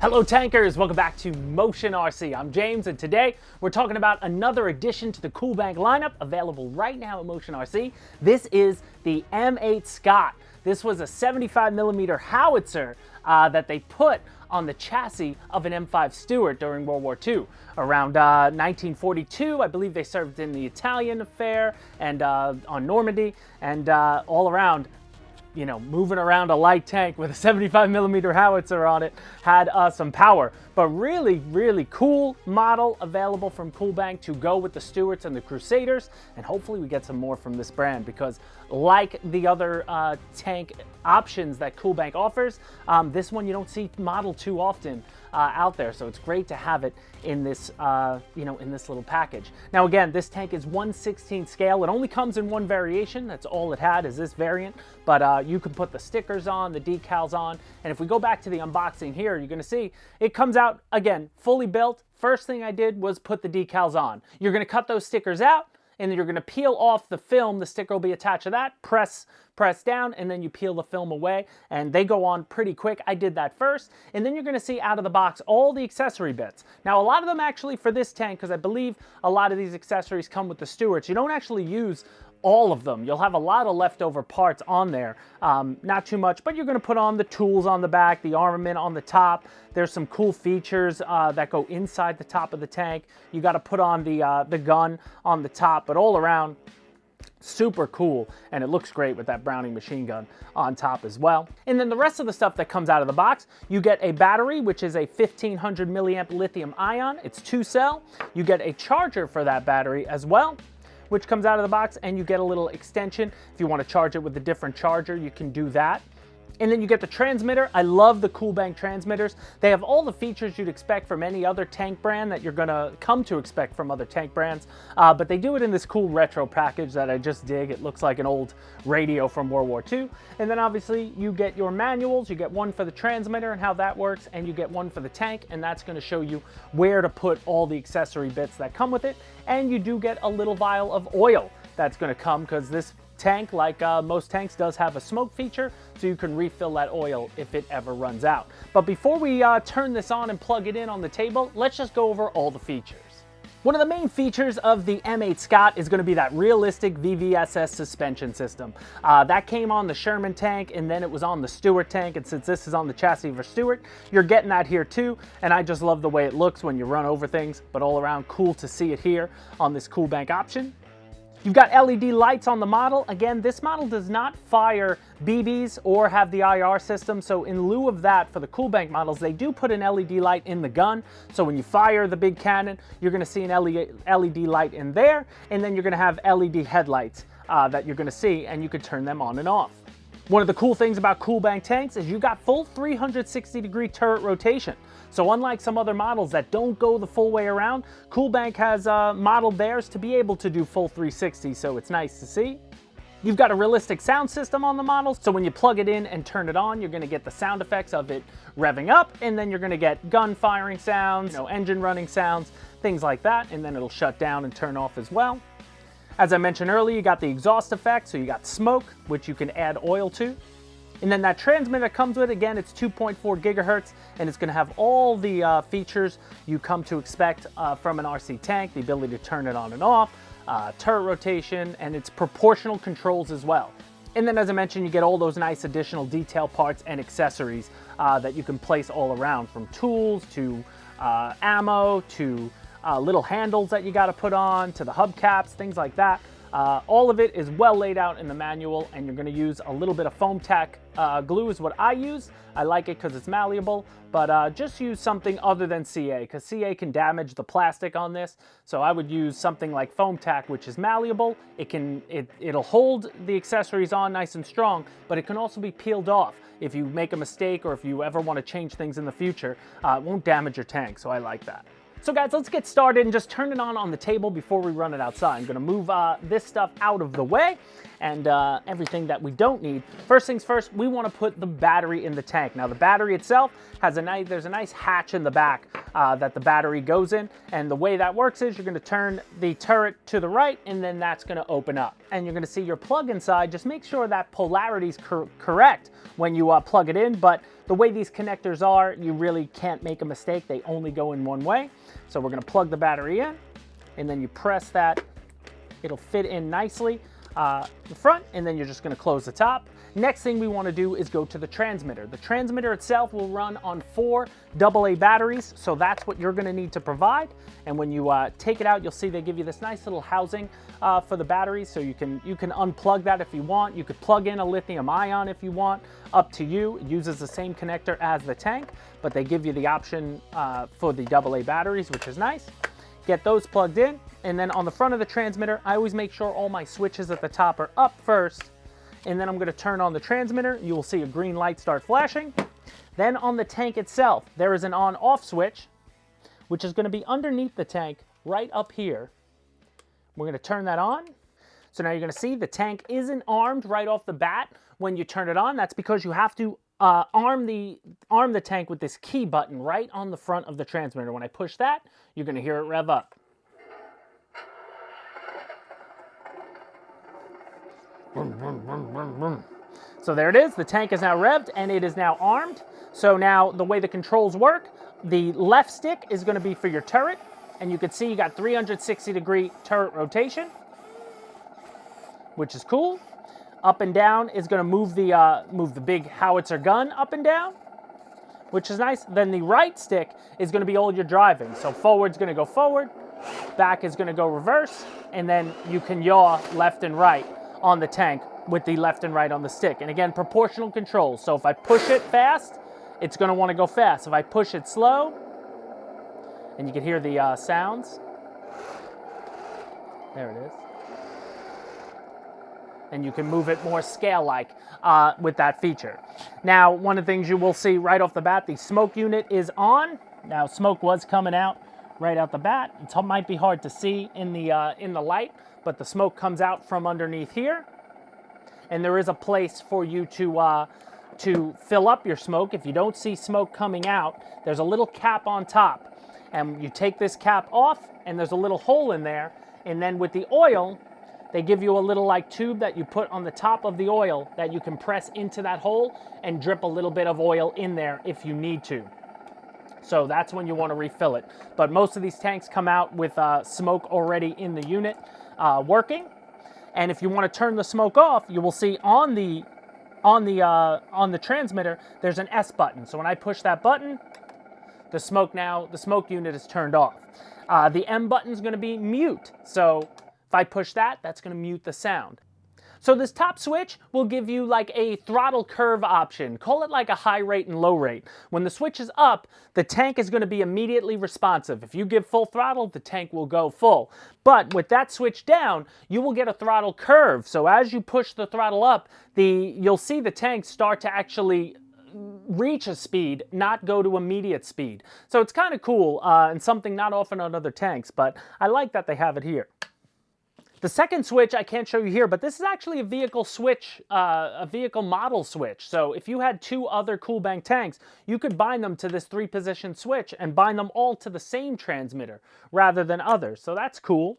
Hello tankers, welcome back to Motion RC. I'm James and today we're talking about another addition to the Coolbank lineup available right now at Motion RC. This is the M8 Scott. This was a 75mm howitzer that they put on the chassis of an M5 Stuart during World War II. Around 1942, I believe they served in the Italian affair and on Normandy, and all around, you know, moving around a light tank with a 75mm howitzer on it had some power. But really cool model available from Coolbank to go with the Stuarts and the Crusaders, and hopefully we get some more from this brand, because like the other tank options that Coolbank offers, this one you don't see modeled too often out there, so it's great to have it in this in this little package. Now again, this tank is 1/16 scale. It only comes in one variation. That's all it had, is this variant, but you can put the stickers on, the decals on, and if we go back to the unboxing here, you're going to see it comes out again fully built. First thing I did was put the decals on. You're going to cut those stickers out, and then you're going to peel off the film. The sticker will be attached to that. Press down, and then you peel the film away, and they go on pretty quick. I did that first, and then you're going to see out of the box all the accessory bits. Now, a lot of them actually for this tank, because I believe a lot of these accessories come with the Stuarts, you don't actually use all of them. You'll have a lot of leftover parts on there, not too much, but you're going to put on the tools on the back, the armament on the top. There's some cool features that go inside the top of the tank. You got to put on the gun on the top, but all around, super cool, and it looks great with that Browning machine gun on top as well. And then the rest of the stuff that comes out of the box, you get a battery, which is a 1500 milliamp lithium ion. It's 2-cell. You get a charger for that battery as well, which comes out of the box, and you get a little extension. If you want to charge it with a different charger, you can do that. And then you get the transmitter. I love the Coolbank transmitters. They have all the features you'd expect from any other tank brand that you're gonna come to expect from other tank brands, but they do it in this cool retro package that I just dig. It looks like an old radio from World War II. And then obviously you get your manuals. You get one for the transmitter and how that works, and you get one for the tank, and that's gonna show you where to put all the accessory bits that come with it. And you do get a little vial of oil that's gonna come, because this tank, like most tanks, does have a smoke feature, so you can refill that oil if it ever runs out. But before we turn this on and plug it in on the table, let's just go over all the features. One of the main features of the M8 Scott is going to be that realistic VVSS suspension system. That came on the Sherman tank, and then it was on the Stuart tank, and since this is on the chassis of a Stuart, you're getting that here too, and I just love the way it looks when you run over things, but all around cool to see it here on this Coolbank option. You've got LED lights on the model. Again, this model does not fire BBs or have the IR system, so in lieu of that, for the Coolbank models, they do put an LED light in the gun. So when you fire the big cannon, you're gonna see an LED light in there, and then you're gonna have LED headlights that you're gonna see, and you can turn them on and off. One of the cool things about Coolbank tanks is you got full 360-degree turret rotation. So unlike some other models that don't go the full way around, Coolbank has modeled theirs to be able to do full 360, so it's nice to see. You've got a realistic sound system on the model, so when you plug it in and turn it on, you're going to get the sound effects of it revving up, and then you're going to get gun firing sounds, engine running sounds, things like that, and then it'll shut down and turn off as well. As I mentioned earlier, you got the exhaust effect, so you got smoke, which you can add oil to. And then that transmitter that comes with it, again, it's 2.4 gigahertz, and it's going to have all the features you come to expect from an RC tank, the ability to turn it on and off, turret rotation, and it's proportional controls as well. And then, as I mentioned, you get all those nice additional detail parts and accessories that you can place all around, from tools to ammo to little handles that you got to put on, to the hubcaps, things like that. All of it is well laid out in the manual, and you're going to use a little bit of foam tack glue is what I use. I like it because it's malleable, but just use something other than CA, because CA can damage the plastic on this. So I would use something like foam tack, which is malleable. It'll hold the accessories on nice and strong, but it can also be peeled off if you make a mistake or if you ever want to change things in the future. It won't damage your tank, so I like that. So guys, let's get started and just turn it on the table before we run it outside. I'm gonna move this stuff out of the way and everything that we don't need. First things first, we wanna put the battery in the tank. Now the battery itself has there's a nice hatch in the back that the battery goes in. And the way that works is you're gonna turn the turret to the right and then that's gonna open up. And you're gonna see your plug inside. Just make sure that polarity is correct when you plug it in. But the way these connectors are, you really can't make a mistake. They only go in one way. So we're gonna plug the battery in and then you press that. It'll fit in nicely the front, and then you're just gonna close the top. Next thing we wanna do is go to the transmitter. The transmitter itself will run on 4 AA batteries, so that's what you're gonna need to provide. And when you take it out, you'll see they give you this nice little housing for the batteries, so you can unplug that if you want. You could plug in a lithium ion if you want, up to you. It uses the same connector as the tank, but they give you the option for the AA batteries, which is nice. Get those plugged in, and then on the front of the transmitter, I always make sure all my switches at the top are up first, and then I'm gonna turn on the transmitter. You will see a green light start flashing. Then on the tank itself, there is an on-off switch, which is gonna be underneath the tank right up here. We're gonna turn that on. So now you're gonna see the tank isn't armed right off the bat when you turn it on. That's because you have to arm the tank with this key button right on the front of the transmitter. When I push that, you're gonna hear it rev up. So there it is, the tank is now revved and it is now armed. So now the way the controls work, the left stick is gonna be for your turret, and you can see you got 360-degree turret rotation, which is cool. Up and down is gonna move the big howitzer gun up and down, which is nice. Then the right stick is gonna be all your driving. So forward's gonna go forward, back is gonna go reverse, and then you can yaw left and right on the tank with the left and right on the stick. And again, proportional controls. So if I push it fast, it's gonna wanna go fast. If I push it slow, and you can hear the sounds. There it is. And you can move it more scale-like with that feature. Now, one of the things you will see right off the bat, the smoke unit is on. Now, smoke was coming out right out the bat. It might be hard to see in the light, but the smoke comes out from underneath here. And there is a place for you to fill up your smoke. If you don't see smoke coming out, there's a little cap on top. And you take this cap off, and there's a little hole in there. And then with the oil, they give you a little like tube that you put on the top of the oil that you can press into that hole and drip a little bit of oil in there if you need to. So that's when you want to refill it. But most of these tanks come out with smoke already in the unit working. And if you want to turn the smoke off, you will see on the transmitter, there's an S button. So when I push that button, the smoke unit is turned off. The M button is going to be mute. So if I push that, that's going to mute the sound. So this top switch will give you like a throttle curve option. Call it like a high rate and low rate. When the switch is up, the tank is going to be immediately responsive. If you give full throttle, the tank will go full. But with that switch down, you will get a throttle curve. So as you push the throttle up, you'll see the tank start to actually reach a speed, not go to immediate speed. So it's kind of cool and something not often on other tanks, but I like that they have it here. The second switch I can't show you here, but this is actually a vehicle switch, a vehicle model switch. So if you had 2 other Coolbank tanks, you could bind them to this 3-position switch and bind them all to the same transmitter rather than others. So that's cool.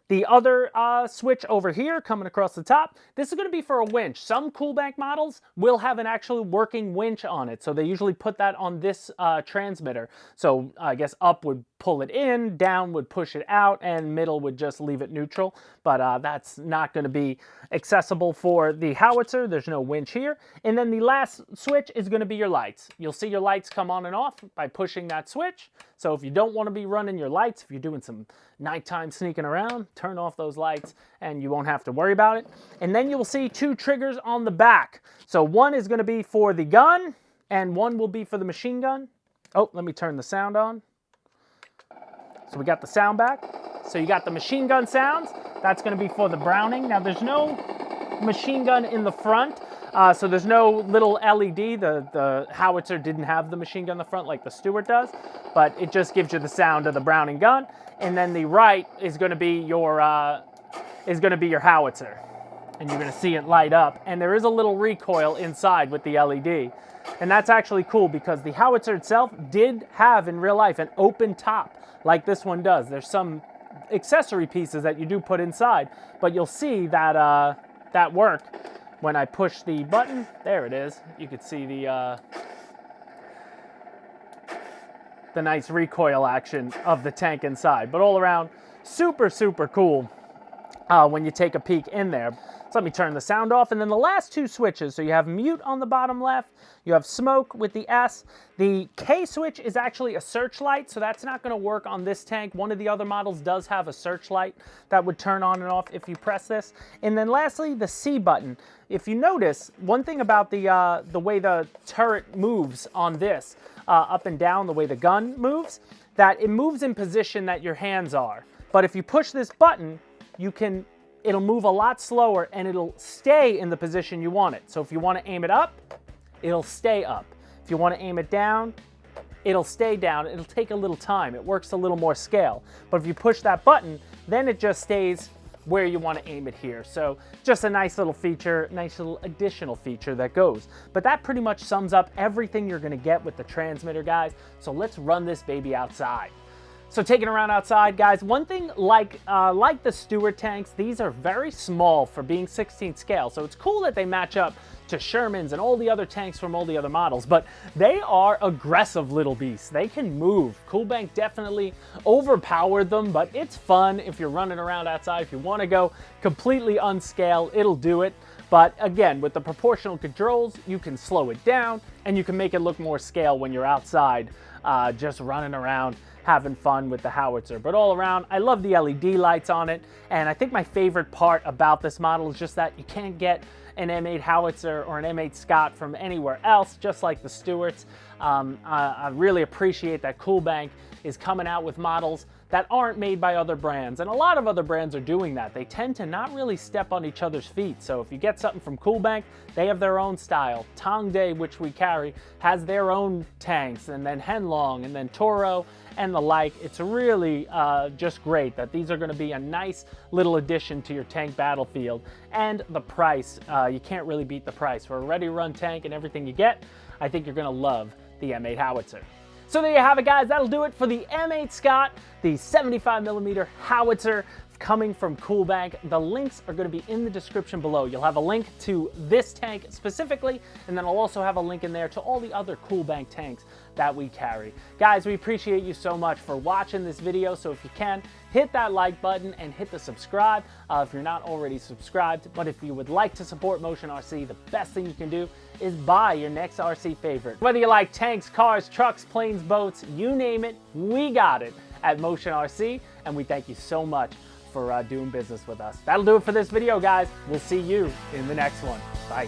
The other switch over here coming across the top, this is going to be for a winch. Some Coolbank models will have an actual working winch on it. So they usually put that on this transmitter. So I guess up would pull it in, down would push it out, and middle would just leave it neutral. But that's not going to be accessible for the Howitzer. There's no winch here. And then the last switch is going to be your lights. You'll see your lights come on and off by pushing that switch. So if you don't want to be running your lights, if you're doing some nighttime sneaking around, turn off those lights and you won't have to worry about it. And then you will see 2 triggers on the back. So one is going to be for the gun and one will be for the machine gun. Oh, let me turn the sound on. So we got the sound back. So you got the machine gun sounds. That's going to be for the Browning. Now there's no machine gun in the front, So there's no little LED. The Howitzer didn't have the machine gun in the front like the Stuart does, but it just gives you the sound of the Browning gun. And then the right is going to be your Howitzer, and you're going to see it light up. And there is a little recoil inside with the LED, and that's actually cool because the Howitzer itself did have in real life an open top like this one does. There's some accessory pieces that you do put inside, but you'll see that that work when I push the button. There it is. You can see the nice recoil action of the tank inside. But all around, super, super cool when you take a peek in there. So let me turn the sound off. And then the last two switches, so you have mute on the bottom left, you have smoke with the S. The K switch is actually a searchlight, so that's not going to work on this tank. One of the other models does have a searchlight that would turn on and off if you press this. And then lastly, the C button. If you notice, one thing about the way the turret moves on this, up and down, the way the gun moves, that it moves in position that your hands are. But if you push this button, it'll move a lot slower and it'll stay in the position you want it. So if you want to aim it up, it'll stay up. If you want to aim it down, it'll stay down. It'll take a little time. It works a little more scale. But if you push that button, then it just stays where you want to aim it here. So just a nice little feature, nice little additional feature that goes. But that pretty much sums up everything you're going to get with the transmitter, guys. So let's run this baby outside. So taking around outside, guys, one thing like the Stuart tanks, these are very small for being 16 scale. So it's cool that they match up to Shermans and all the other tanks from all the other models, but they are aggressive little beasts. They can move. Coolbank definitely overpowered them, but it's fun if you're running around outside. If you want to go completely unscale, it'll do it. But again, with the proportional controls, you can slow it down and you can make it look more scale when you're outside, just running around, having fun with the Howitzer. But all around, I love the LED lights on it. And I think my favorite part about this model is just that you can't get an M8 Howitzer or an M8 Scott from anywhere else, just like the Stuarts. I really appreciate that Coolbank is coming out with models that aren't made by other brands. And a lot of other brands are doing that. They tend to not really step on each other's feet. So if you get something from Coolbank, they have their own style. Tongde, which we carry, has their own tanks, and then Henlong, and then Toro, and the like. It's really just great that these are going to be a nice little addition to your tank battlefield. And the price, you can't really beat the price. For a ready-run tank and everything you get, I think you're going to love the M8 Howitzer. So there you have it, guys. That'll do it for the M8 Scott, the 75mm Howitzer coming from Coolbank. The links are going to be in the description below. You'll have a link to this tank specifically, and then I'll also have a link in there to all the other Coolbank tanks that we carry. Guys, we appreciate you so much for watching this video. So if you can, hit that like button and hit the subscribe if you're not already subscribed. But if you would like to support Motion RC, the best thing you can do is buy your next RC favorite. Whether you like tanks, cars, trucks, planes, boats, you name it, we got it at Motion RC, and we thank you so much for doing business with us. That'll do it for this video, guys. We'll see you in the next one. Bye.